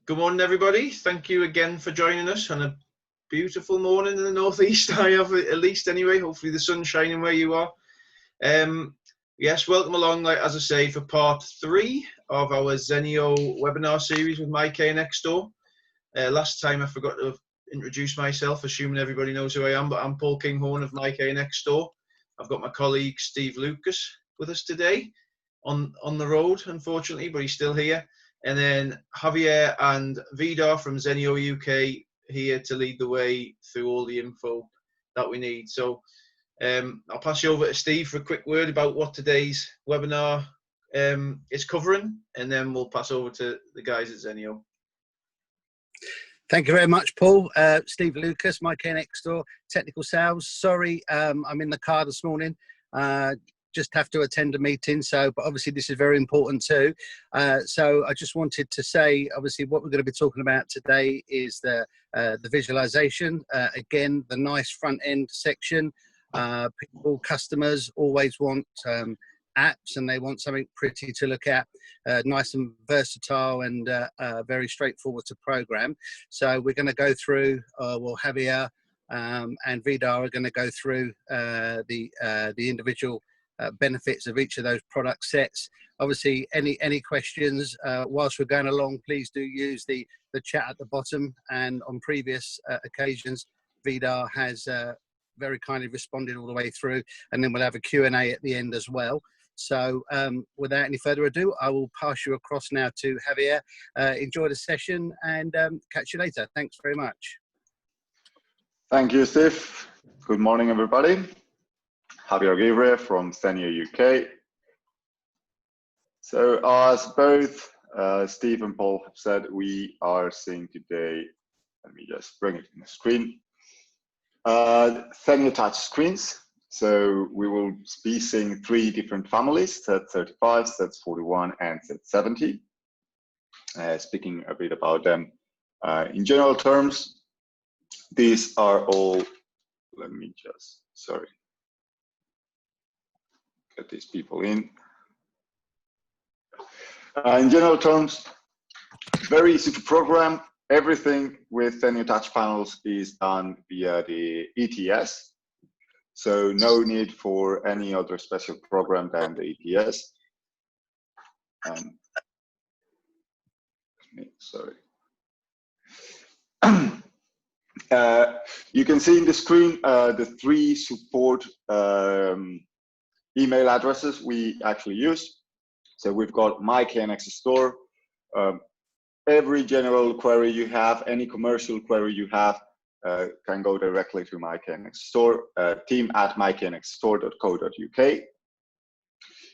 Good morning, everybody. Thank you again for joining us on a beautiful morning in the northeast. I have, at least anyway. Hopefully the sun's shining where you are. Yes, welcome along, as I say, for part 3 of our Zennio webinar series with MyK Next Door. Last time I forgot to introduce myself, assuming everybody knows who I am, but I'm Paul Kinghorn of MyK Next Door. I've got my colleague Steve Lucas with us today on the road, unfortunately, but he's still here. And then Javier and Vidar from Zennio UK here to lead the way through all the info that we need. So I'll pass you over to Steve for a quick word about what today's webinar is covering, and then we'll pass over to the guys at Zennio. Thank you very much, Paul. Steve Lucas, MyK Next Door, Technical Sales. Sorry, I'm in the car this morning. Just have to attend a meeting, but obviously this is very important too. So I just wanted to say, obviously, what we're going to be talking about today is the visualization. Again, the nice front end section. Customers always want apps, and they want something pretty to look at, nice and versatile, and very straightforward to program. So we're going to go through, Javier and Vidar are going to go through the individual benefits of each of those product sets. Obviously, any questions whilst we're going along, please do use the chat at the bottom. And on previous occasions, Vidar has very kindly responded all the way through, and then we'll have a Q&A at the end as well. So without any further ado, I will pass you across now to Javier. Enjoy the session, and catch you later. Thanks very much. Thank you, Steve. Good morning, everybody. Javier Givre from Zennio UK. So as both Steve and Paul have said, we are seeing today, let me just bring it in the screen, Zennio Touch Screens. So we will be seeing 3 different families, Z35, Z41, and Z70. Speaking a bit about them. In general terms, these are all, let me just, sorry. Get these people in. In general terms, very easy to program. Everything with Zennio Touch panels is done via the ETS. So no need for any other special program than the ETS. Sorry. You can see in the screen the 3 support email addresses we actually use. So we've got MyK Next Store. Every general query you have, any commercial query you have, can go directly to MyK Next Store, team@myknextstore.co.uk.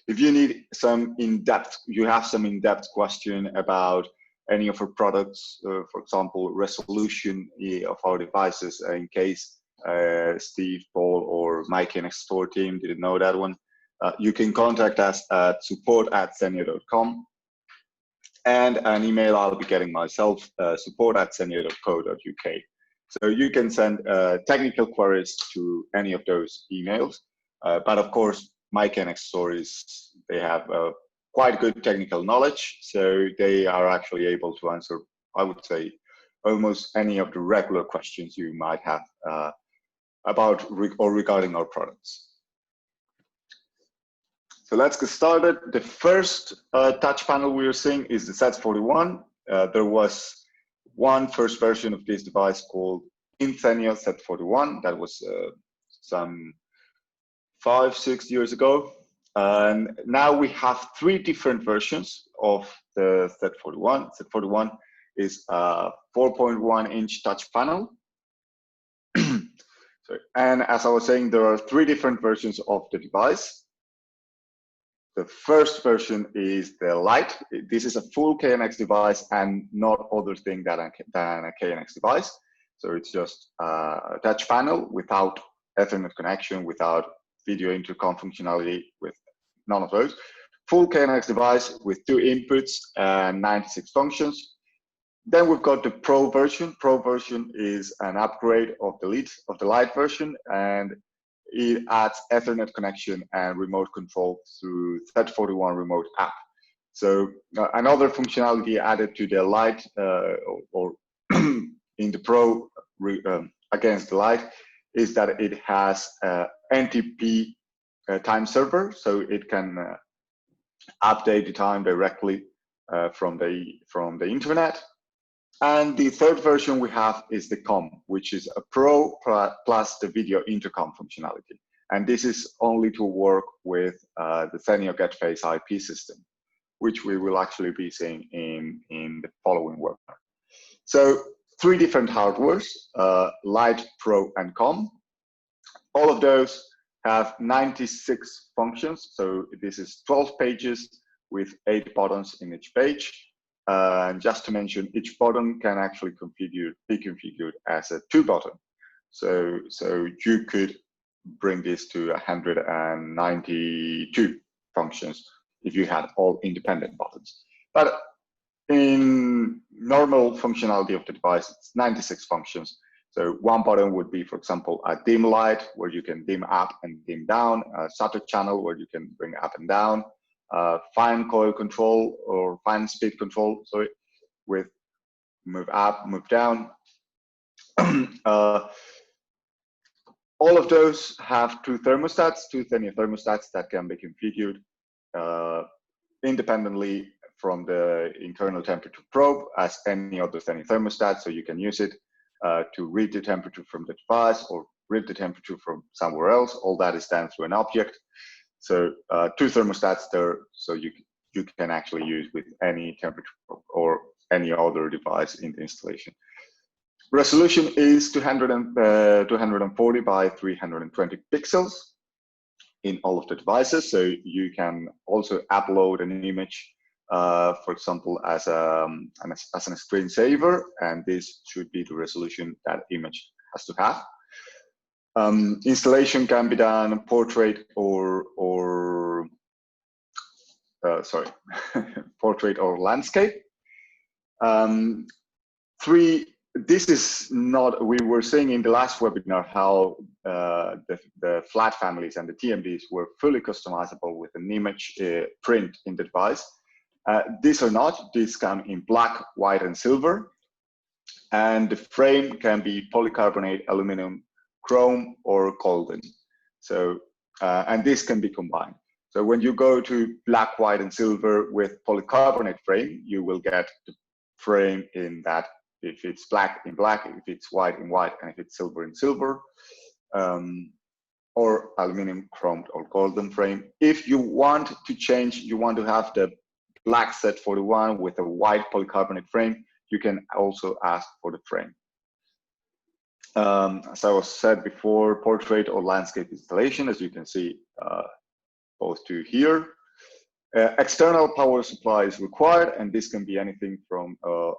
If you need some in-depth, you have some in-depth question about any of our products, for example, resolution of our devices, in case Steve, Paul, or MyK Next Store team didn't know that one. You can contact us at support@zennio.com, and an email I'll be getting myself, support@zennio.co.uk. So you can send technical queries to any of those emails. But of course, MyK Next Store they have quite good technical knowledge, so they are actually able to answer, I would say, almost any of the regular questions you might have about or regarding our products. So let's get started. The first touch panel we are seeing is the Z41. There was one first version of this device called Zennio Z41. That was some 5-6 years ago. And now we have 3 different versions of the Z41. Z41 is a 4.1-inch touch panel. Sorry. And as I was saying, there are 3 different versions of the device. The first version is the Lite. This is a full KNX device and not other thing than a KNX device. So it's just a touch panel without Ethernet connection, without video intercom functionality, with none of those. Full KNX device with 2 inputs and 96 functions. Then we've got the Pro version. Pro version is an upgrade of the Lite version, and it adds Ethernet connection and remote control through Z41 remote app. So another functionality added to the Lite or in the Pro against the Lite is that it has NTP time server, so it can update the time directly from the internet. And the third version we have is the COM, which is a Pro plus the video intercom functionality. And this is only to work with the Zennio GetFace IP system, which we will actually be seeing in the following webinar. So 3 different hardwares, Lite, Pro, and COM. All of those have 96 functions. So this is 12 pages with 8 buttons in each page. And just to mention, each button can actually be configured as a 2 button. So you could bring this to 192 functions if you had all independent buttons. But in normal functionality of the device, it's 96 functions. So 1 button would be, for example, a dim light where you can dim up and dim down, a shutter channel where you can bring up and down, fine coil control or fine speed control, sorry, with move up, move down. All of those have 2 thermostats, 2 Zennio thermostats that can be configured independently from the internal temperature probe as any other Zennio thermostat. So you can use it to read the temperature from the device or read the temperature from somewhere else. All that is done through an object. So 2 thermostats there, so you can actually use with any temperature probe or any other device in the installation. Resolution is 240 by 320 pixels in all of the devices. So you can also upload an image, for example, as a screensaver, and this should be the resolution that image has to have. Installation can be done portrait or portrait or landscape. This is not, we were saying in the last webinar how the flat families and the TMDs were fully customizable with an image print in the device. These are not, these come in black, white, and silver. And the frame can be polycarbonate, aluminum, chrome, or golden. So, and this can be combined. So when you go to black, white, and silver with polycarbonate frame, you will get the frame in that, if it's black in black, if it's white in white, and if it's silver in silver, or aluminum, chromed, or golden frame. If you want to change, you want to have the black Z41 with a white polycarbonate frame, you can also ask for the frame. As I was said before, portrait or landscape installation, as you can see, both two here. External power supply is required, and this can be anything from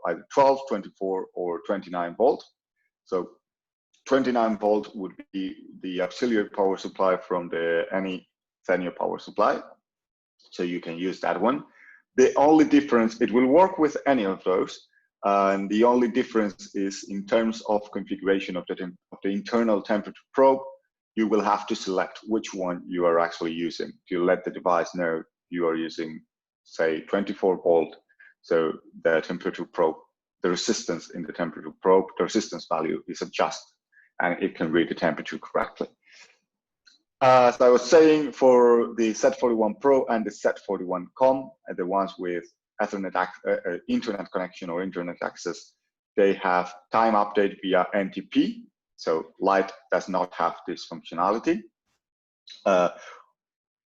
either 12, 24, or 29 volt. So 29 volt would be the auxiliary power supply from any Zennio power supply. So you can use that one. The only difference, it will work with any of those, and the only difference is in terms of configuration of the internal temperature probe. You will have to select which one you are actually using to let the device know you are using, say, 24 volt. So the temperature probe, the resistance in the temperature probe, the resistance value is adjusted, and it can read the temperature correctly. As I was saying, for the Z41 Pro and the Z41 COM, the ones with Ethernet internet connection or internet access, they have time update via NTP. So Lite does not have this functionality.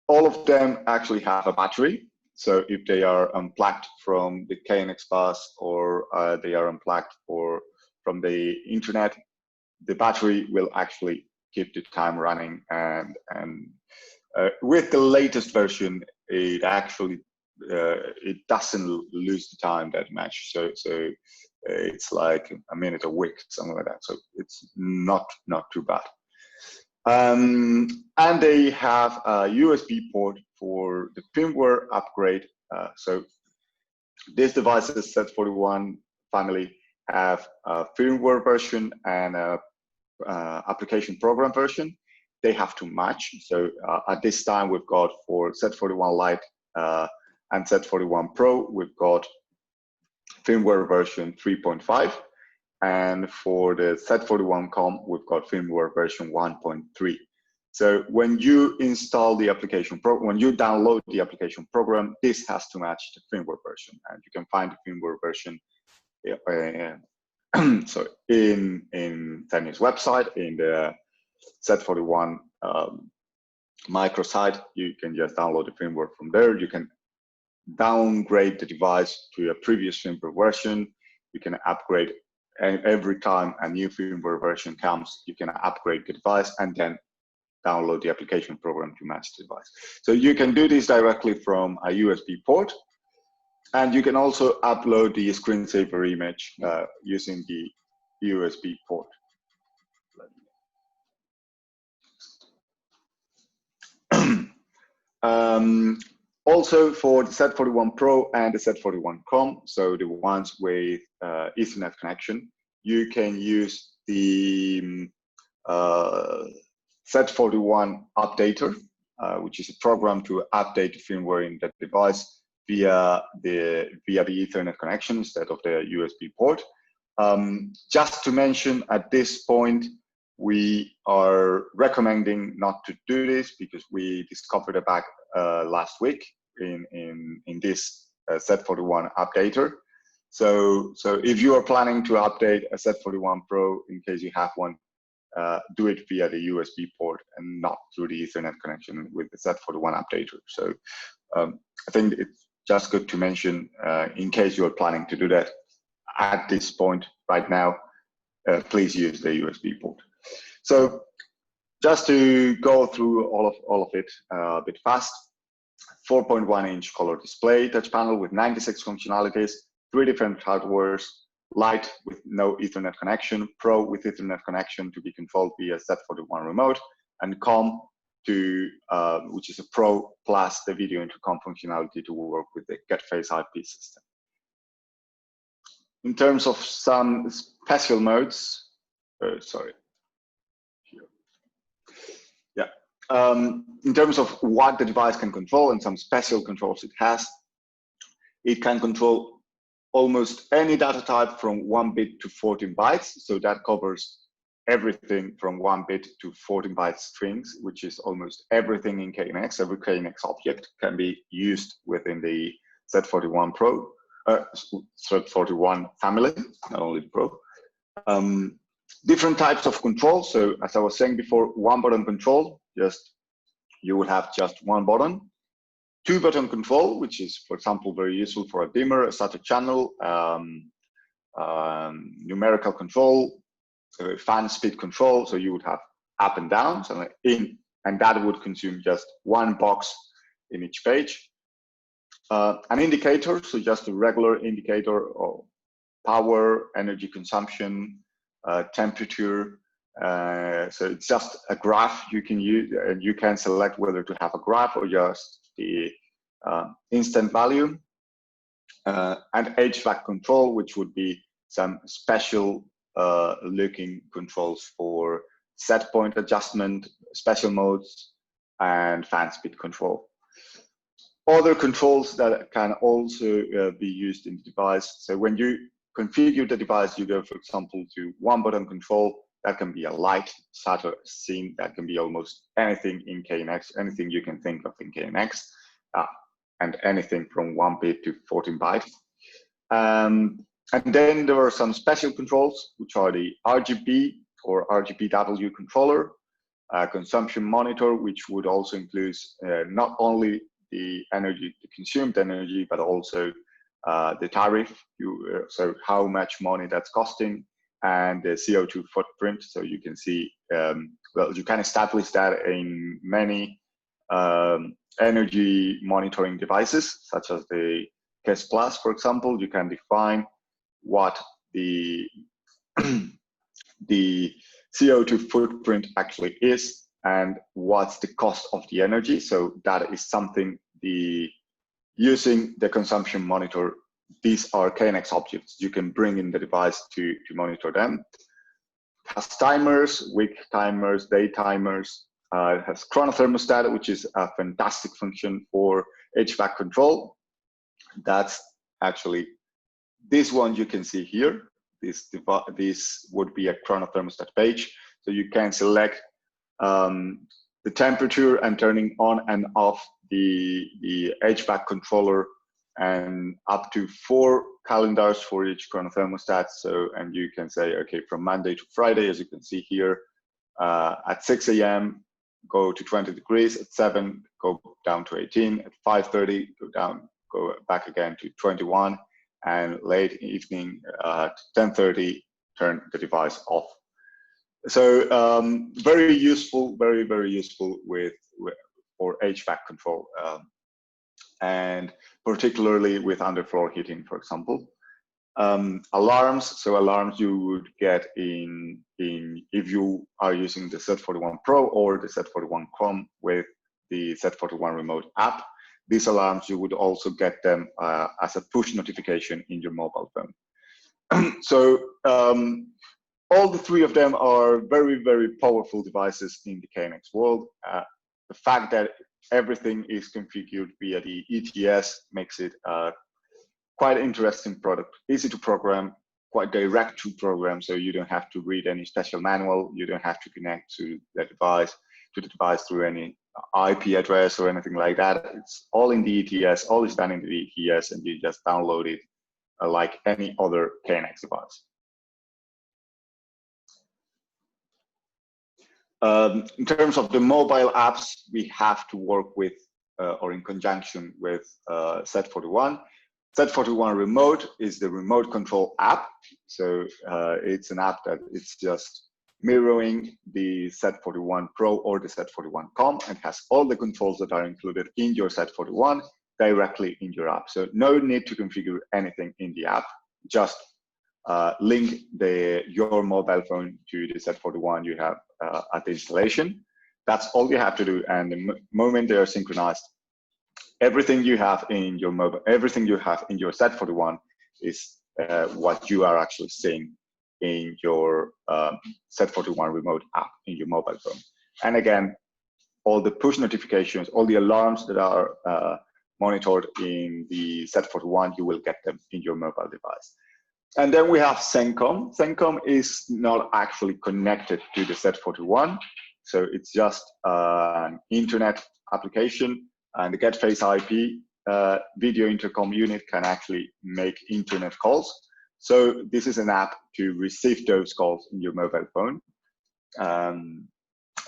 All of them actually have a battery. So if they are unplugged from the KNX bus or they are unplugged from the internet, the battery will actually keep the time running. And with the latest version, it actually it doesn't lose the time that much. So it's like a minute a week, something like that. So it's not too bad. And they have a USB port for the firmware upgrade. So these devices, Z41 family, have a firmware version and a application program version. They have to match. So at this time, we've got for Z41 Lite and Z41 Pro, we've got firmware version 3.5. And for the Z41Com, we've got firmware version 1.3. So when you install the application when you download the application program, this has to match the firmware version, and you can find the firmware version so in Zennio's website, in the Z41 microsite. You can just download the firmware from there. You can downgrade the device to a previous firmware version. You can upgrade, and every time a new firmware version comes, you can upgrade the device and then download the application program to match the device. So you can do this directly from a USB port, and you can also upload the screensaver image using the USB port. Also for the Z41 Pro and the Z41Com, so the ones with Ethernet connection, you can use the Z41 updater, which is a program to update the firmware in that device via the Ethernet connection instead of the USB port. Just to mention at this point, we are recommending not to do this because we discovered a bug last week in this Z41 updater. So if you are planning to update a Z41 Pro, in case you have one, do it via the USB port and not through the Ethernet connection with the Z41 updater. So I think it's just good to mention in case you're planning to do that at this point right now, please use the USB port. So just to go through all of it a bit fast, 4.1-inch color display touch panel with 96 functionalities, 3 different hardwares, Lite with no Ethernet connection, Pro with Ethernet connection to be controlled via Z41 remote, and Com to which is a Pro plus the video intercom functionality to work with the GetFace IP system. In terms of some special modes, in terms of what the device can control and some special controls it has, it can control almost any data type from 1 bit to 14 bytes. So that covers everything from 1 bit to 14 byte strings, which is almost everything in KNX. Every KNX object can be used within the Z41 Pro, Z41 family, not only the Pro. Different types of control. So as I was saying before, 1-button control, you will have just 1 button. 2-button control, which is, for example, very useful for a dimmer, a starter channel, numerical control, fan speed control. So you would have up and down, so and that would consume just 1 box in each page. An indicator, so just a regular indicator of power, energy consumption, temperature. So it's just a graph you can use, and you can select whether to have a graph or just the instant value, and HVAC control, which would be some special looking controls for set point adjustment, special modes, and fan speed control. Other controls that can also be used in the device. So when you configure the device, you go, for example, to 1-button control. That can be a light, shutter, scene. That can be almost anything in KNX, anything you can think of in KNX, and anything from 1 bit to 14 bytes. And then there are some special controls, which are the RGB or RGBW controller, consumption monitor, which would also include not only the energy, the consumed energy, but also the tariff, so how much money that's costing, and the CO2 footprint. So you can see, well, you can establish that in many energy monitoring devices, such as the CAS Plus, for example. You can define what the the CO2 footprint actually is and what's the cost of the energy. So that is something using the consumption monitor, these are KNX objects. You can bring in the device to monitor them. It has timers, week timers, day timers. It has chronothermostat, which is a fantastic function for HVAC control. That's actually this one you can see here. This would be a chrono thermostat page. So you can select the temperature and turning on and off the HVAC controller, and up to 4 calendars for each chrono thermostat. So, and you can say, okay, from Monday to Friday, as you can see here, at 6 a.m., go to 20 degrees, at 7, go down to 18, at 5:30, go back again to 21, and late evening at 10:30, turn the device off. So very useful, very useful for HVAC control, and particularly with underfloor heating, for example. Alarms, so alarms you would get in if you are using the Z41 Pro or the Z41 Com with the Z41 remote app. These alarms, you would also get them as a push notification in your mobile phone. So all the 3 of them are very powerful devices in the KNX world. The fact that everything is configured via the ETS makes it quite interesting product, easy to program, quite direct to program, so you don't have to read any special manual, you don't have to connect to the device through any IP address or anything like that. It's all in the ETS, all is done in the ETS, and you just download it like any other KNX device. In terms of the mobile apps, we have to work with or in conjunction with Z41. Z41 Remote is the remote control app. So it's an app that it's just mirroring the Z41 Pro or the Z41 Com, and has all the controls that are included in your Z41 directly in your app. So no need to configure anything in the app, just link your mobile phone to the Z41 you have at the installation. That's all you have to do, and the moment they are synchronized, everything you have in your mobile, everything you have in your Z41 is what you are actually seeing in your Z41 remote app in your mobile phone. And again, all the push notifications, all the alarms that are monitored in the Z41, you will get them in your mobile device. And then we have ZenCom. ZenCom is not actually connected to the Z41, so it's just an internet application, and the GetFace IP video intercom unit can actually make internet calls. So this is an app to receive those calls in your mobile phone.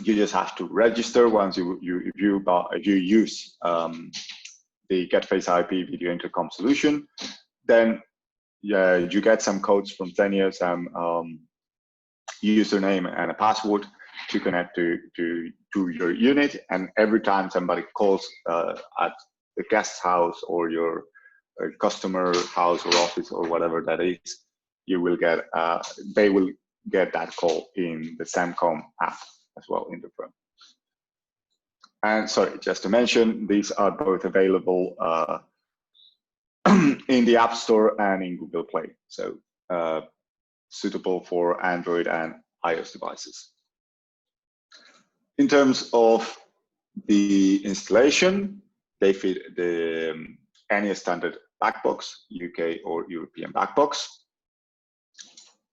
You just have to register once you use the GetFace IP video intercom solution. Then you get some codes from Zennio, some username and a password to connect to your unit. And every time somebody calls at the guest house or your customer house or office or whatever that is, you will get they will get that call in the ZenCom app as well in the phone. And sorry, just to mention, these are both available in the App Store and in Google Play, so suitable for Android and iOS devices. In terms of the installation, they fit any standard backbox, UK or European backbox.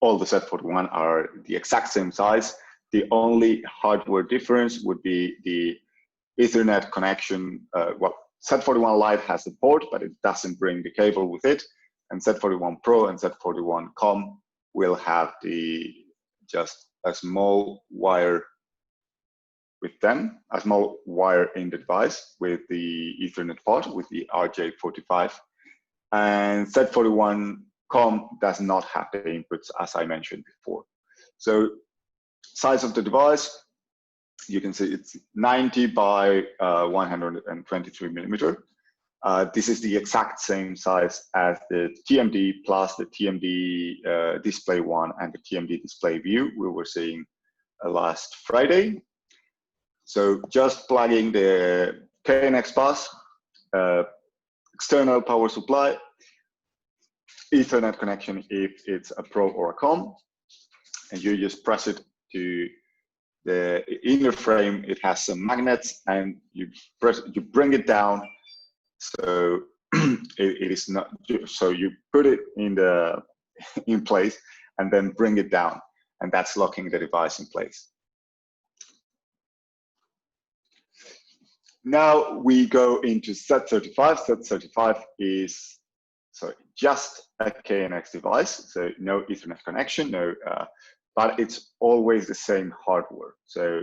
All the Z41 are the exact same size. The only hardware difference would be the Ethernet connection. Well, Z41 Lite has the port, but it doesn't bring the cable with it. And Z41 Pro and Z41 Com will have just a small wire with them, a small wire in the device with the Ethernet port, with the RJ45. And Z41 Com does not have the inputs, as I mentioned before. So size of the device, you can see it's 90 by 123 millimeter. This is the exact same size as the TMD plus the TMD Display One and the TMD Display View we were seeing last Friday. So just plugging the KNX bus, external power supply, Ethernet connection if it's a Pro or a Com, and you just press it to the inner frame. It has some magnets, and you bring it down, so it is not. So you put it in place and then bring it down, and that's locking the device in place. Now we go into Z35. Z35 is just a KNX device, so no Ethernet connection, but it's always the same hardware. So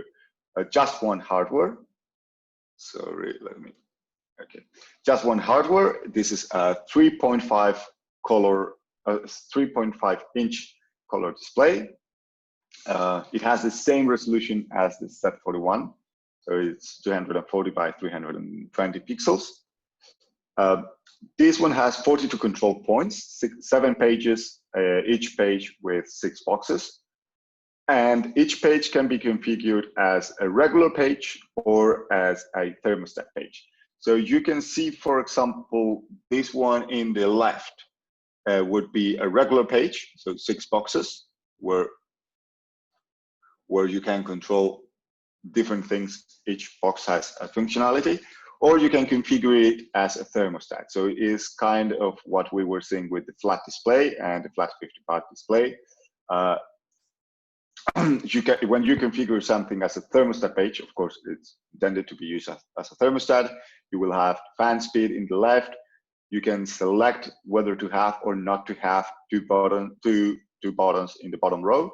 just one hardware. Sorry, just one hardware. This is a 3.5 color, 3.5 inch color display. It has the same resolution as the Z41. So it's 240 by 320 pixels. This one has 42 control points, 7 pages, each page with 6 boxes. And each page can be configured as a regular page or as a thermostat page. So you can see, for example, this one in the left would be a regular page, so 6 boxes, where you can control different things. Each box has a functionality, or you can configure it as a thermostat. So it is kind of what we were seeing with the flat display and the flat 50-part display. When you configure something as a thermostat page, of course, it's intended to be used as a thermostat. You will have fan speed in the left. You can select whether to have or not to have two buttons in the bottom row,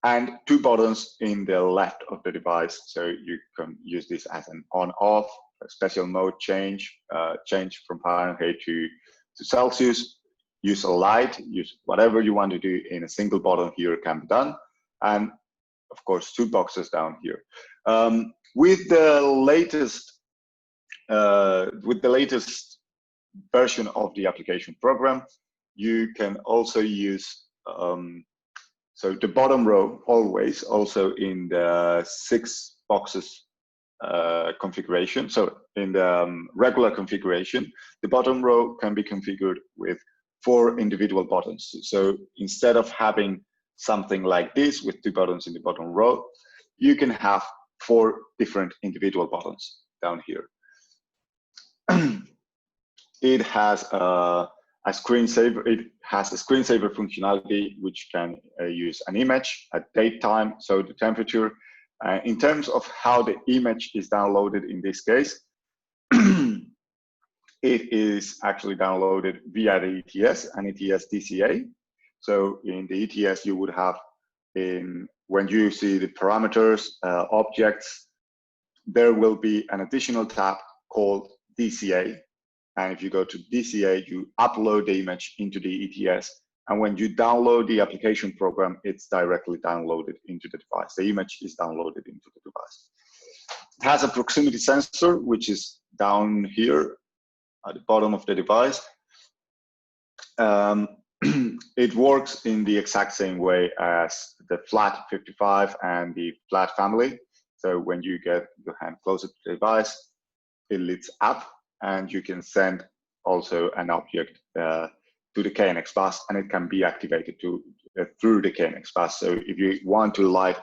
and 2 buttons in the left of the device. So you can use this as an on-off, a special mode change, change from Fahrenheit to Celsius, use a light, use whatever you want to do in a single button here can be done. And of course, 2 boxes down here. With the latest version of the application program, you can also use so the bottom row always also in the 6 boxes configuration. So in the regular configuration, the bottom row can be configured with 4 individual buttons. So instead of having something like this with 2 buttons in the bottom row, you can have 4 different individual buttons down here. It has a screensaver. It has a screensaver functionality, which can use an image, a date time, so the temperature. In terms of how the image is downloaded in this case, it is actually downloaded via the ETS and ETS DCA. So in the ETS, you would have, when you see the parameters, objects, there will be an additional tab called DCA. And if you go to DCA, you upload the image into the ETS. And when you download the application program, it's directly downloaded into the device. The image is downloaded into the device. It has a proximity sensor, which is down here at the bottom of the device. It works in the exact same way as the flat 55 and the flat family. So when you get your hand closer to the device, it lights up, and you can send also an object to the KNX bus, and it can be activated through the KNX bus. So if you want to light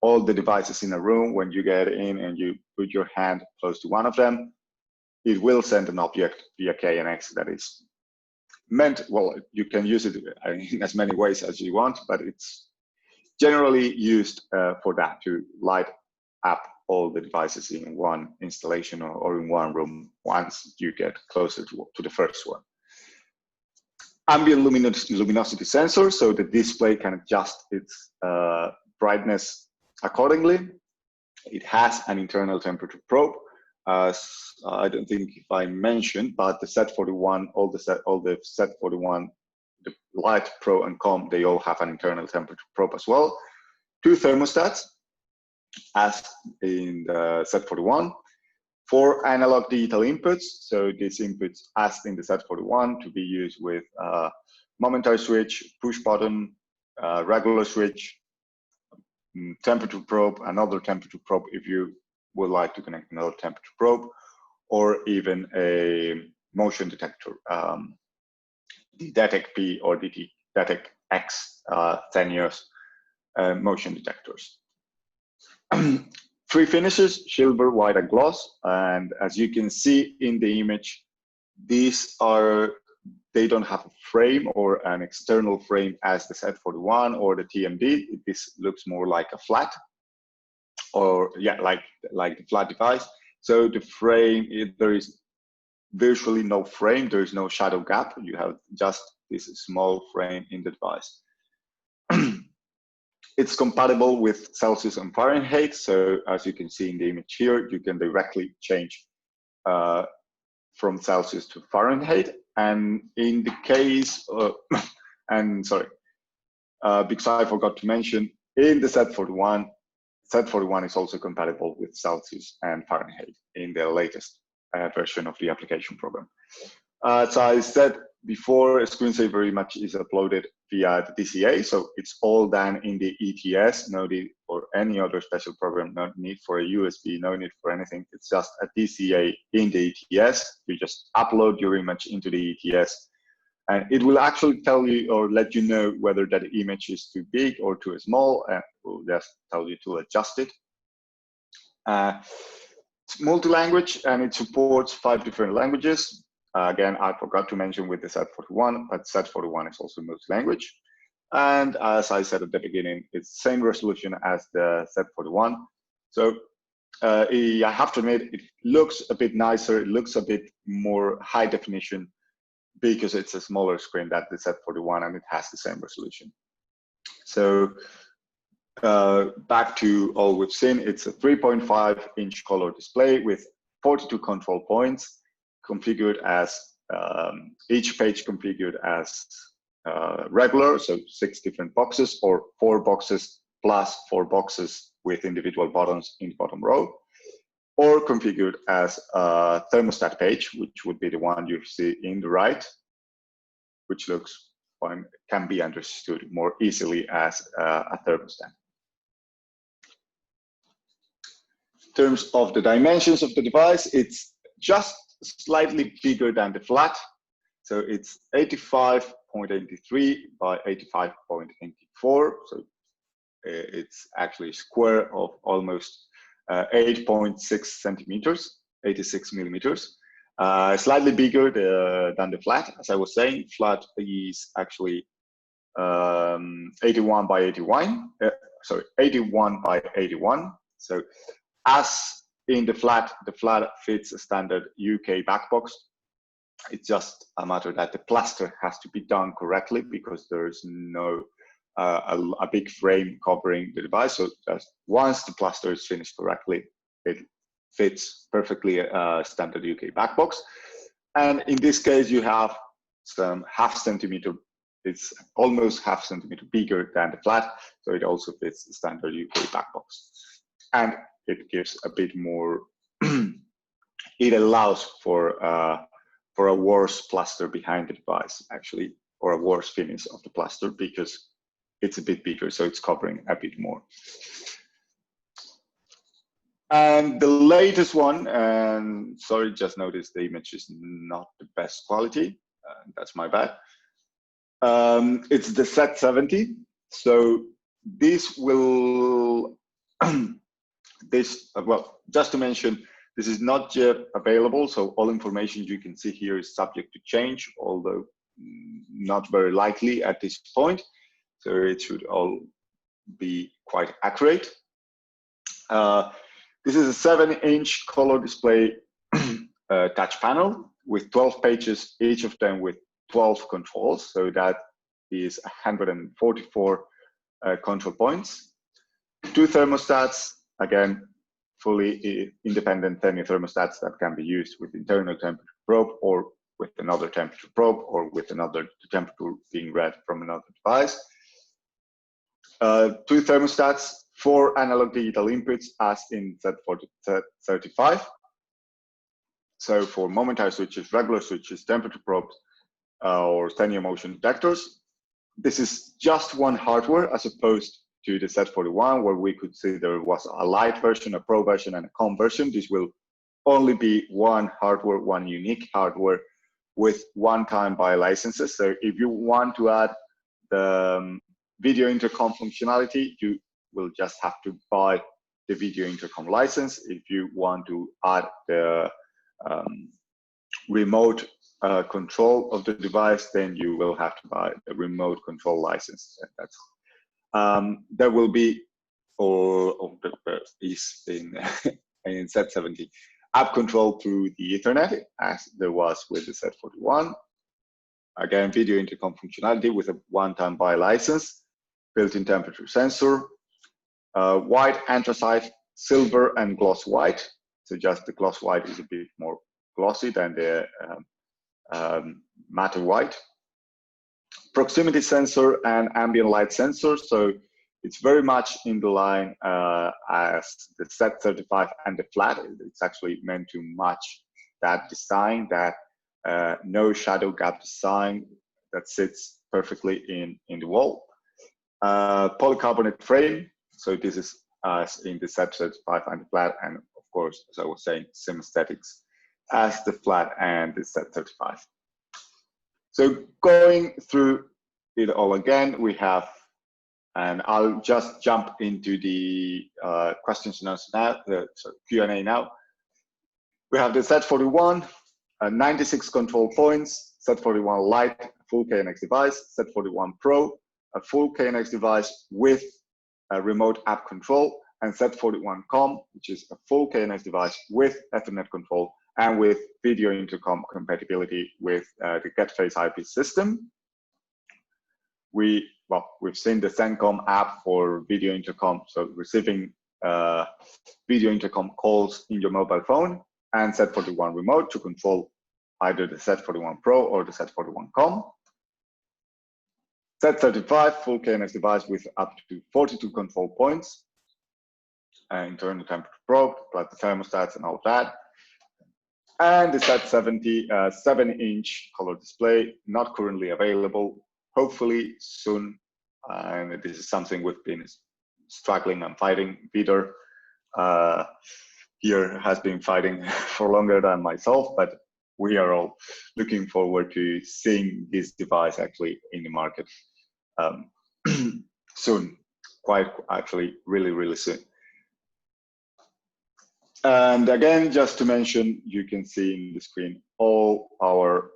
all the devices in a room, when you get in and you put your hand close to one of them, it will send an object via KNX that is meant, well, you can use it in as many ways as you want, but it's generally used for that, to light up all the devices in one installation or in one room once you get closer to the first one. Ambient luminosity sensor, so the display can adjust its brightness accordingly. It has an internal temperature probe. I don't think if I mentioned, but the Z41, all the Z41, the Lite, Pro, and Com, they all have an internal temperature probe as well. 2 thermostats, as in the Z41, 4 analog digital inputs. So these inputs, as in the Z41, to be used with momentary switch, push button, regular switch, temperature probe, another temperature probe if you would like to connect another temperature probe, or even a motion detector, the DETEC P or the DETEC X Zennio's motion detectors. 3 finishes: silver, white, and gloss. And as you can see in the image, they don't have a frame or an external frame as the Z41 or the TMD. This looks more like a flat, or yeah, like the flat device. So the frame, there is virtually no frame. There is no shadow gap. You have just this small frame in the device. It's compatible with Celsius and Fahrenheit. So as you can see in the image here, you can directly change from Celsius to Fahrenheit. And in the case, because I forgot to mention, in the Z41 is also compatible with Celsius and Fahrenheit in the latest version of the application program. So I said before, a screensaver very much is uploaded via the DCA, so it's all done in the ETS, no need for any other special program, no need for a USB, no need for anything. It's just a DCA in the ETS. You just upload your image into the ETS, and it will actually tell you or let you know whether that image is too big or too small, and it will just tell you to adjust it. It's multi-language, and it supports 5 different languages. Again, I forgot to mention with the Z41, but Z41 is also multi-language. And as I said at the beginning, it's the same resolution as the Z41. So I have to admit, it looks a bit nicer. It looks a bit more high definition because it's a smaller screen than the Z41, and it has the same resolution. So back to all we've seen, it's a 3.5-inch color display with 42 control points, configured as each page configured as regular, so 6 different boxes, or 4 boxes plus 4 boxes with individual buttons in the bottom row, or configured as a thermostat page, which would be the one you see in the right, which can be understood more easily as a thermostat. In terms of the dimensions of the device, it's just slightly bigger than the flat. So it's 85.83 by 85.84. So it's actually a square of almost 8.6 centimeters, 86 millimeters. Slightly bigger than the flat. As I was saying, flat is actually 81 by 81. 81 by 81. So as in the flat fits a standard UK backbox. It's just a matter that the plaster has to be done correctly because there is no a big frame covering the device. So just once the plaster is finished correctly, it fits perfectly a standard UK backbox. And in this case, you have some ½ centimeter. It's almost ½ centimeter bigger than the flat, so it also fits the standard UK backbox. And it gives a bit more. It allows for a worse plaster behind the device, actually, or a worse finish of the plaster because it's a bit bigger, so it's covering a bit more. And the latest one, and sorry, just noticed the image is not the best quality. That's my bad. It's the Z70. So this will, well, just to mention, this is not yet available. So all information you can see here is subject to change, although not very likely at this point. So it should all be quite accurate. This is a 7-inch color display touch panel with 12 pages, each of them with 12 controls. So that is 144 control points. 2 thermostats, again, fully independent thermostats that can be used with internal temperature probe or with another temperature probe or with another temperature being read from another device. 2 thermostats, 4 analog digital inputs as in Z35. So for momentary switches, regular switches, temperature probes, or Zennio motion detectors. This is just one hardware as opposed to the Z41, where we could see there was a light version, a pro version, and a com version. This will only be one hardware, one unique hardware with one-time buy licenses. So if you want to add the video intercom functionality, you will just have to buy the video intercom license. If you want to add the remote control of the device, then you will have to buy a remote control license. That's there will be, or is in in Z70, app control through the Ethernet, as there was with the Z41. Again, video intercom functionality with a one-time buy license, built-in temperature sensor, white, anthracite, silver, and gloss white. So just the gloss white is a bit more glossy than the matte white. Proximity sensor and ambient light sensor. So it's very much in the line as the Z35 and the flat. It's actually meant to match that design, that no shadow gap design that sits perfectly in the wall. Polycarbonate frame. So this is as in the Z35 and the flat, and of course, as I was saying, same aesthetics as the flat and the Z35. So going through it all again, we have, and I'll just jump into the questions and answers now, the Q&A now. We have the Z41, 96 control points, Z41 Lite, full KNX device, Z41 Pro, a full KNX device with a remote app control, and Z41 Com, which is a full KNX device with Ethernet control and with video intercom compatibility with the GetFace IP system. We've seen the ZenCom app for video intercom, so receiving video intercom calls in your mobile phone, and Z41 remote to control either the Z41 Pro or the Z41 Com. Z35 full KNX device with up to 42 control points, internal temperature probe, like the thermostats and all of that. And the Z70 7-inch color display, not currently available, hopefully soon. And this is something we've been struggling and fighting. Peter here has been fighting for longer than myself, but we are all looking forward to seeing this device actually in the market soon, quite actually really soon. And again, just to mention, you can see in the screen all our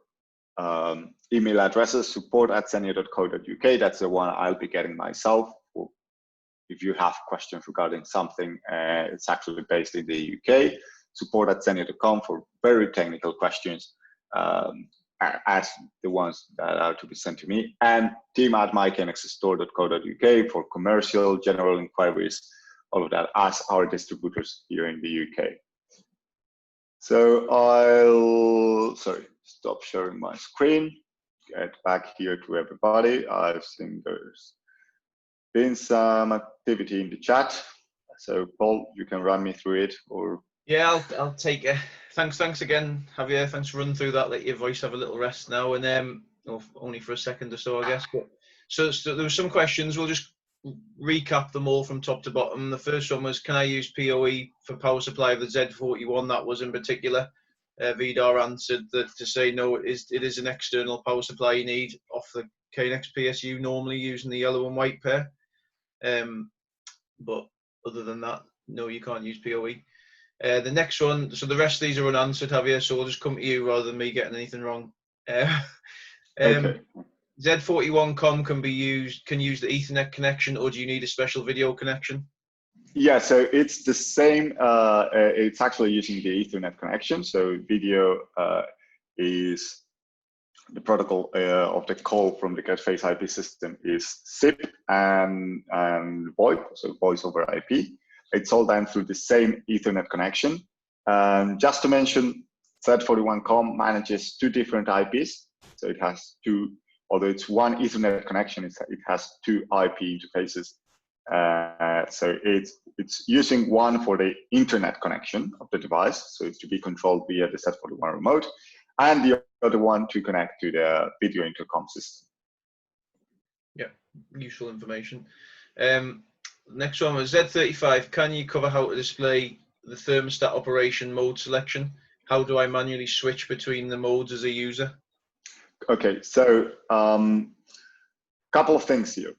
email addresses, support@zennio.co.uk. That's the one I'll be getting myself. If you have questions regarding something, it's actually based in the UK. Support@zennio.com for very technical questions, as the ones that are to be sent to me. And team@myknxstore.co.uk for commercial, general inquiries, all of that, as our distributors here in the UK. So I'll, stop sharing my screen, get back here to everybody. I've seen there's been some activity in the chat. So Paul, you can run me through it, or? Yeah, I'll take it. Thanks again, Javier. Thanks for running through that. Let your voice have a little rest now, and only for a second or so, I guess. But so there were some questions. We'll just recap them all from top to bottom. The first one was, can I use PoE for power supply of the Z41? That was in particular. Vidar answered that to say no, it is an external power supply you need off the KNX PSU, normally using the yellow and white pair. But other than that, no, you can't use PoE. The next one, so the rest of these are unanswered, Javier, so we'll just come to you rather than me getting anything wrong. Okay. Z41 Com can use the Ethernet connection, or do you need a special video connection? Yeah, so it's the same. It's actually using the Ethernet connection. So video is the protocol of the call from the GetFace IP system is SIP and VoIP, so voice over IP. It's all done through the same Ethernet connection. Just to mention, Z41 Com manages two different IPs. So it has two, although it's one Ethernet connection, it has two IP interfaces. So it's using one for the internet connection of the device, so it's to be controlled via the Z41 remote, and the other one to connect to the video intercom system. Yeah, useful information. Next one was Z35. Can you cover how to display the thermostat operation mode selection? How do I manually switch between the modes as a user? Okay, so couple of things here.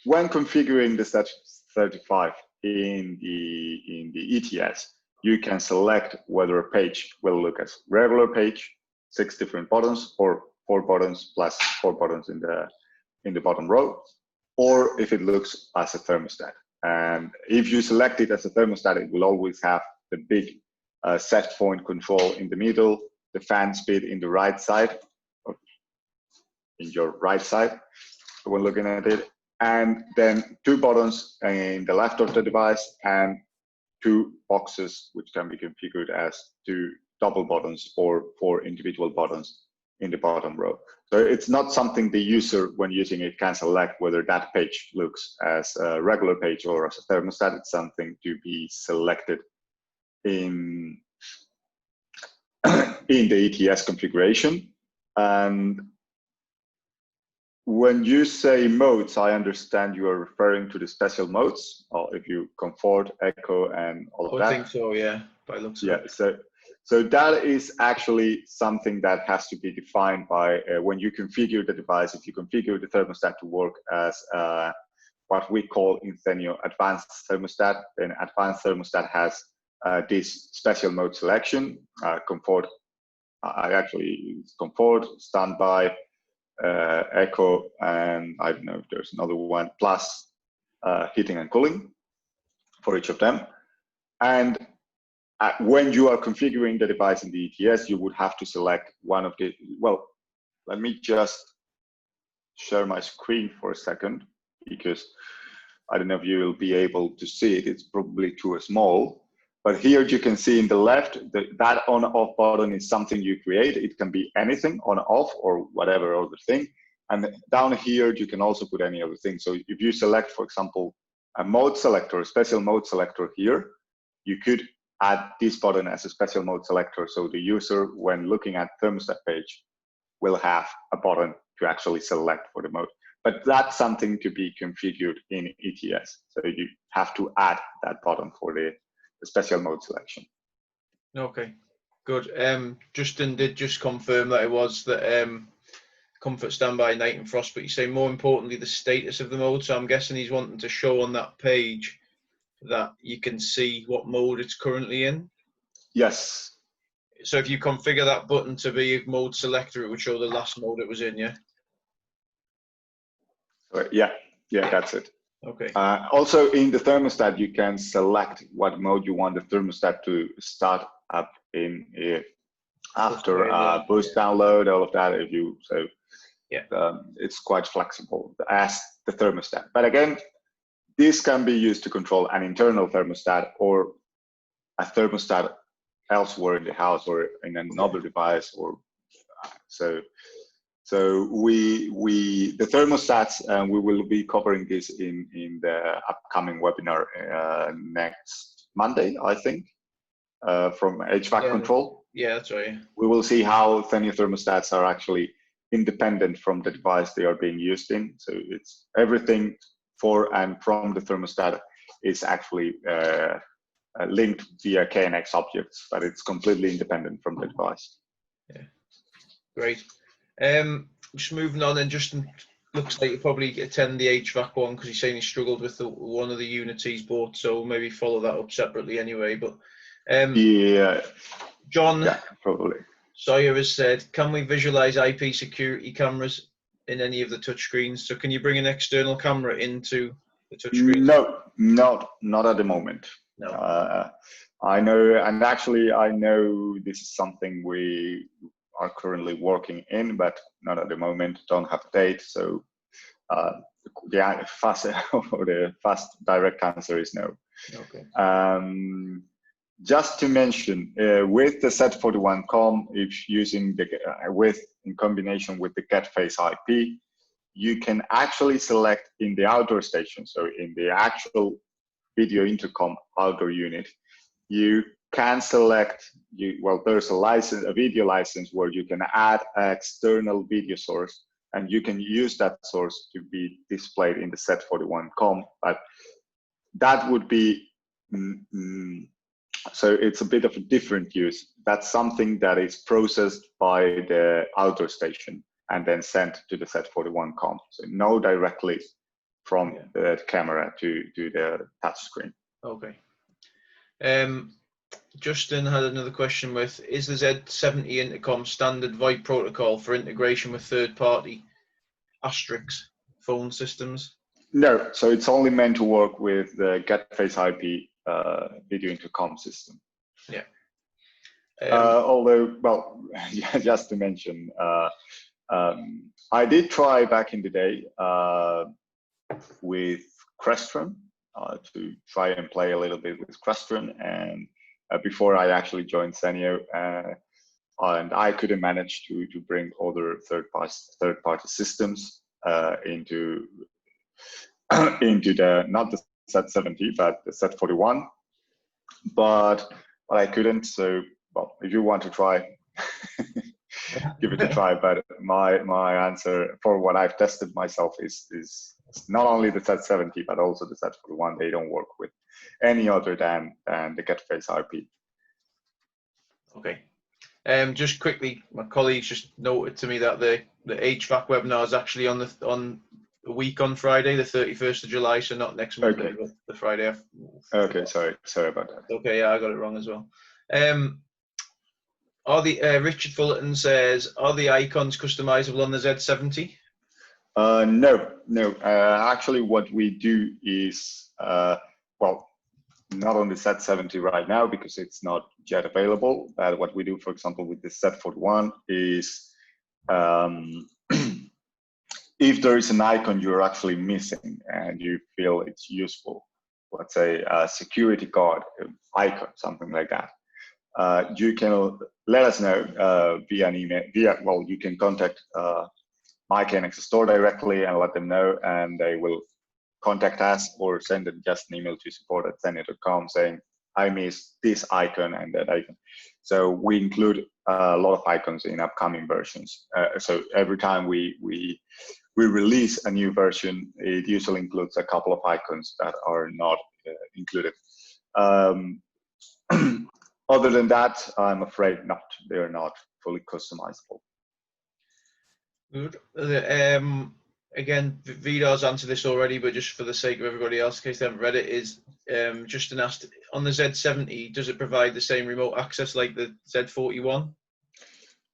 When configuring the Z35 in the ETS, you can select whether a page will look as regular page 6 different buttons, or 4 buttons plus 4 buttons in the bottom row, or if it looks as a thermostat. And if you select it as a thermostat, it will always have the big set point control in the middle, the fan speed in the right side, or in your right side when looking at it, and then 2 buttons in the left of the device, and 2 boxes which can be configured as 2 double buttons or 4 individual buttons in the bottom row. So it's not something the user, when using it, can select whether that page looks as a regular page or as a thermostat. It's something to be selected in in the ETS configuration. And when you say modes, I understand you are referring to the special modes, or if you comfort, echo, and all of that. I think so, yeah. By looks yeah. So that is actually something that has to be defined by when you configure the device. If you configure the thermostat to work as what we call in Zennio advanced thermostat, then advanced thermostat has this special mode selection, comfort. Comfort, standby, echo, and I don't know if there's another one, plus heating and cooling for each of them. And when you are configuring the device in the ETS, you would have to select one of the, well, let me just share my screen for a second, because I don't know if you will be able to see it. It's probably too small. But here you can see in the left, that on-off button is something you create. It can be anything, on-off, or whatever other thing. And down here, you can also put any other thing. So if you select, for example, a mode selector, a special mode selector here, you could add this button as a special mode selector. So the user, when looking at thermostat page, will have a button to actually select for the mode. But that's something to be configured in ETS. So you have to add that button for the special mode selection. Okay, good. Justin did just confirm that it was the comfort, standby, night and frost, but you say more importantly the status of the mode. So I'm guessing he's wanting to show on that page that you can see what mode it's currently in. Yes. So if you configure that button to be a mode selector, it would show the last mode it was in, yeah? Yeah, that's it. Okay. Also in the thermostat, you can select what mode you want the thermostat to start up in after boost download, all of that. It's quite flexible as the thermostat. But again, this can be used to control an internal thermostat or a thermostat elsewhere in the house or in another device, or So the thermostats, and we will be covering this in the upcoming webinar next Monday, I think, from HVAC control. Yeah, that's right. We will see how Zennio thermostats are actually independent from the device they are being used in. So it's everything for and from the thermostat is actually linked via KNX objects, but it's completely independent from the device. Yeah, great. Just moving on, and Justin looks like you probably attend the HVAC one because he's saying he struggled with one of the units he's bought, so maybe follow that up separately anyway. But John, probably. Sawyer has said, can we visualize IP security cameras in any of the touchscreens? So can you bring an external camera into the touchscreen? No, not at the moment. No. I know, and actually I know this is something we are currently working in, but not at the moment. Don't have a date. So the fast direct answer is no. Okay. Just to mention, with the Z41COM, if using the in combination with the GetFace IP, you can actually select in the outdoor station. So in the actual video intercom outdoor unit, you can select, there's a video license where you can add an external video source, and you can use that source to be displayed in the Z41COM, but that would be, so it's a bit of a different use. That's something that is processed by the outdoor station and then sent to the Z41COM. So no directly from the camera to the touch screen. Okay. Justin had another question with, is the Z70 intercom standard VoIP protocol for integration with third-party asterisk phone systems? No, so it's only meant to work with the GetFace IP video intercom system. Yeah. Although, well, just to mention, I did try back in the day with Crestron to try and play a little bit with Crestron, and before I actually joined Zennio, and I couldn't manage to bring other third-party systems into the, not the Z70 but the Z41, but I couldn't. So, well, if you want to try, give it a try. But my answer for what I've tested myself is not only the Z70 but also the Z41. They don't work with any other than the GetFace IP. Okay. Just quickly, my colleagues just noted to me that the HVAC webinar is actually on a week on Friday, the 31st of July, so not next Monday, Okay. but the Friday after. Okay, sorry about that. Okay, yeah, I got it wrong as well. Are the Richard Fullerton says, are the icons customizable on the Z70? No. Actually, what we do is, well, not on the Z70 right now because it's not yet available. But what we do, for example, with the Z41 is, if there is an icon you're actually missing and you feel it's useful, let's say a security guard icon, something like that, you can let us know via an email. Well, you can contact my KNX store directly and let them know, and they will contact us or send just an email to support@zennio.com saying, I missed this icon and that icon. So we include a lot of icons in upcoming versions. So every time we release a new version, it usually includes a couple of icons that are not included. Other than that, I'm afraid not. They're not fully customizable. Good. Again, Vidar's answered this already, but just for the sake of everybody else, in case they haven't read it, is Justin asked, on the Z70, does it provide the same remote access like the Z41?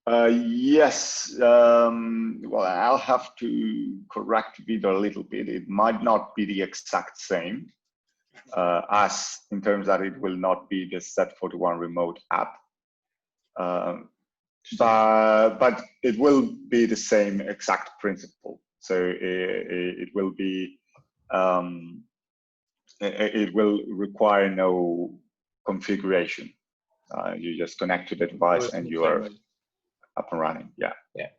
Yes. Well, I'll have to correct Vidar a little bit. It might not be the exact same, as in terms that it will not be the Z41 remote app. But it will be the same exact principle. So it will be, it will require no configuration. You just connect to the device and you are up and running. Yeah. Yeah.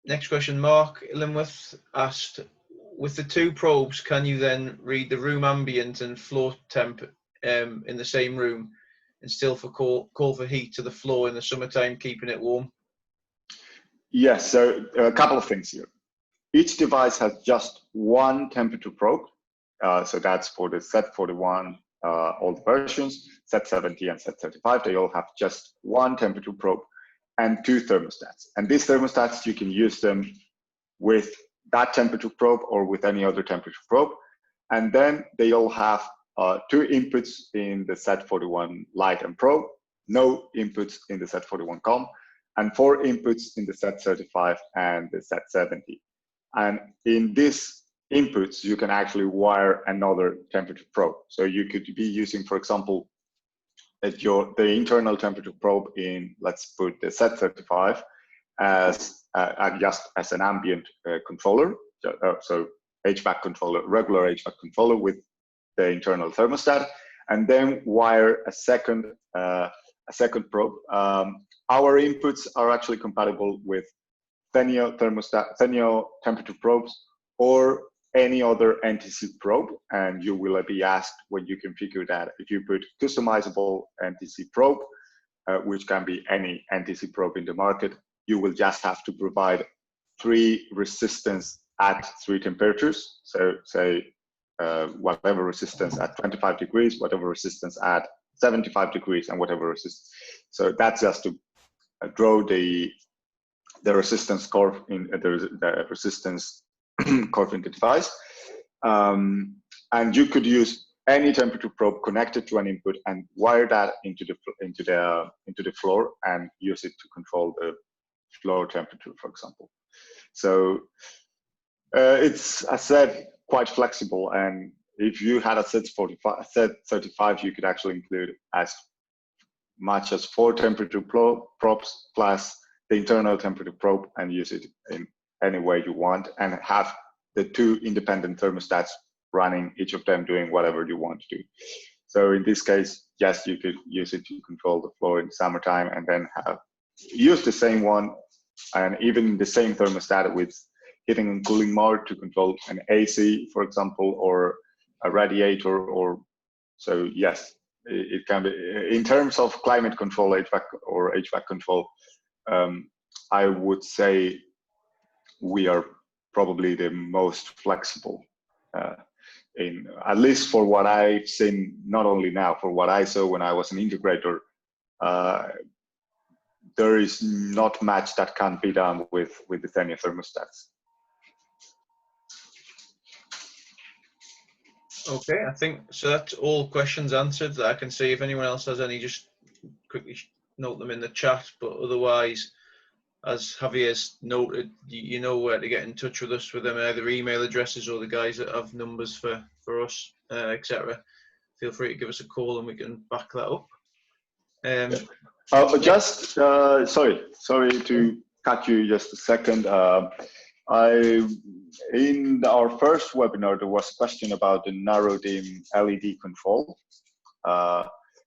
Next question, Mark Illingworth asked, with the two probes, can you then read the room ambient and floor temp in the same room and still call for heat to the floor in the summertime, keeping it warm? Yes, so a couple of things here. Each device has just one temperature probe. So that's for the Z41 old versions, Z70 and Z35. They all have just one temperature probe and two thermostats. And these thermostats, you can use them with that temperature probe or with any other temperature probe. And then they all have two inputs in the Z41 Lite and Pro, no inputs in the Z41 Com, and 4 inputs in the Z35 and the Z70. And in these inputs, you can actually wire another temperature probe. So you could be using, for example, the internal temperature probe in, let's put the Z35 as just as an ambient controller. So HVAC controller, regular HVAC controller with the internal thermostat, and then wire a second probe. Our inputs are actually compatible with Zennio temperature probes or any other NTC probe, and you will be asked when you configure that. If you put customizable NTC probe, which can be any NTC probe in the market, you will just have to provide 3 resistance at 3 temperatures. So say whatever resistance at 25 degrees, whatever resistance at 75 degrees, and whatever resistance. So that's just to draw the resistance curve in the resistance curve in the device. And you could use any temperature probe connected to an input and wire that into the floor and use it to control the floor temperature, for example. So it's, as said, quite flexible. And if you had a Z35, you could actually include as much as 4 temperature probes plus the internal temperature probe and use it in any way you want, and have the 2 independent thermostats running, each of them doing whatever you want to do. So in this case, yes, you could use it to control the floor in summertime, and then use the same one and even the same thermostat with heating and cooling mode to control an AC, for example, or a radiator. Or so yes, it can be, in terms of climate control, HVAC or HVAC control, I would say we are probably the most flexible, in, at least for what I've seen, not only now, for what I saw when I was an integrator. There is not much that can be done with the Zennio thermostats. Okay, I think so. That's all questions answered that I can see. If anyone else has any, just quickly note them in the chat. But otherwise, as Javier's noted, you know where to get in touch with us with them, either email addresses or the guys that have numbers for us, etc. Feel free to give us a call and we can back that up. Sorry to cut you just a second. In our first webinar, there was a question about the narrow dim LED control,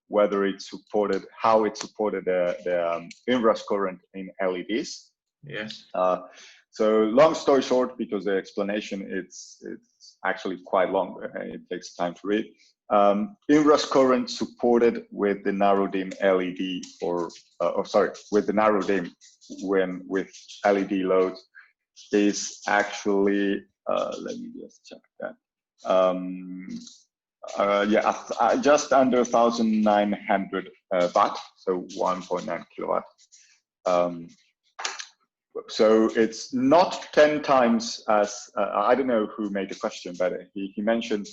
whether it supported, how it supported the inrush current in LEDs. Yes. So long story short, because the explanation it's actually quite long, it takes time to read. Inrush current supported with the narrow dim LED, with the narrow dim when with LED loads is actually, let me just check that. Just under 1,900 watt, so 1.9 kilowatt. So it's not 10 times as, I don't know who made the question, but he mentioned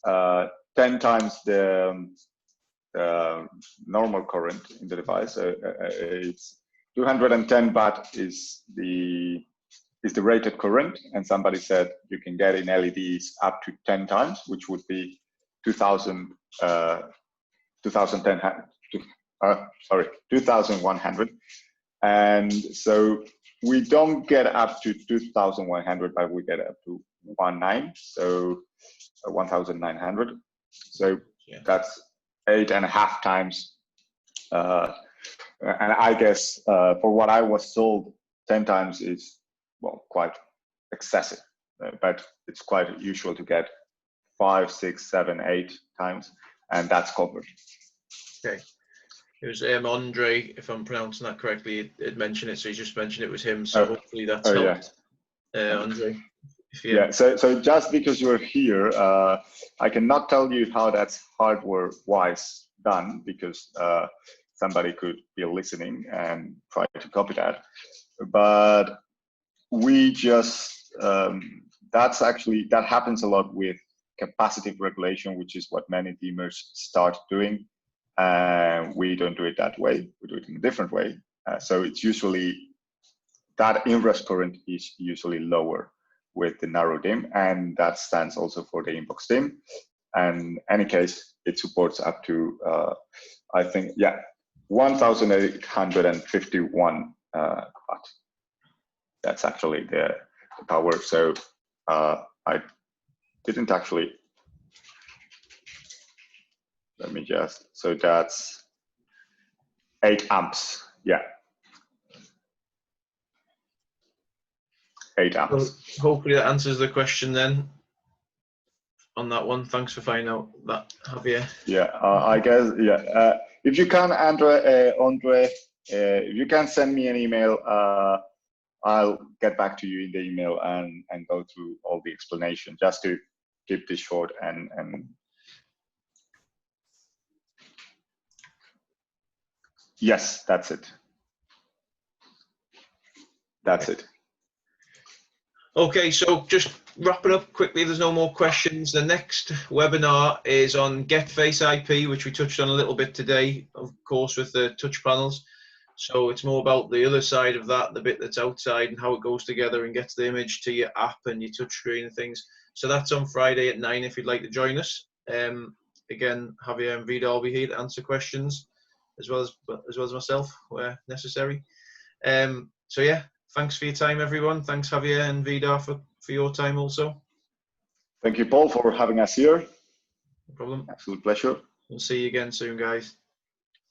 10 times the normal current in the device. It's 210 watt is the rated current, and somebody said you can get in LEDs up to 10 times, which would be 2,100. And so we don't get up to 2,100, but we get up to 1,900, so 1,900. So yeah, that's 8.5 times. And I guess for what I was sold, 10 times is, well, quite excessive, but it's quite usual to get 5, 6, 7, 8 times, and that's covered. Okay. It was Andre, if I'm pronouncing that correctly, had mentioned it, so he just mentioned it was him, so hopefully that's helped. Yeah. Andre. Yeah, so just because you're here, I cannot tell you how that's hardware-wise done, because somebody could be listening and try to copy that. But we just, that happens a lot with capacitive regulation, which is what many dimmers start doing. We don't do it that way, we do it in a different way. So it's usually, that inrush current is usually lower with the narrow dim, and that stands also for the inbox dim. And in any case, it supports up to, I think, 1,851 watt. That's actually the power. So I didn't actually, let me just, so that's 8 amps, yeah. 8 amps. Well, hopefully that answers the question then on that one. Thanks for finding out that, Javier. Yeah, I guess, yeah. If you can, Andre, if you can send me an email, I'll get back to you in the email and go through all the explanation, just to keep this short and yes, that's it. That's it. Okay, so just wrapping up quickly, there's no more questions. The next webinar is on Get Face IP, which we touched on a little bit today, of course, with the touch panels. So it's more about the other side of that, the bit that's outside and how it goes together and gets the image to your app and your touch screen and things. So that's on Friday at 9 if you'd like to join us. Again, Javier and Vida will be here to answer questions as well as myself where necessary. So yeah, thanks for your time, everyone. Thanks, Javier and Vida, for your time also. Thank you, Paul, for having us here. No problem. Absolute pleasure. We'll see you again soon, guys.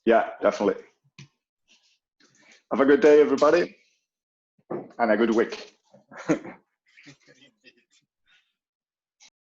Yeah, definitely. Have a good day, everybody, and a good week.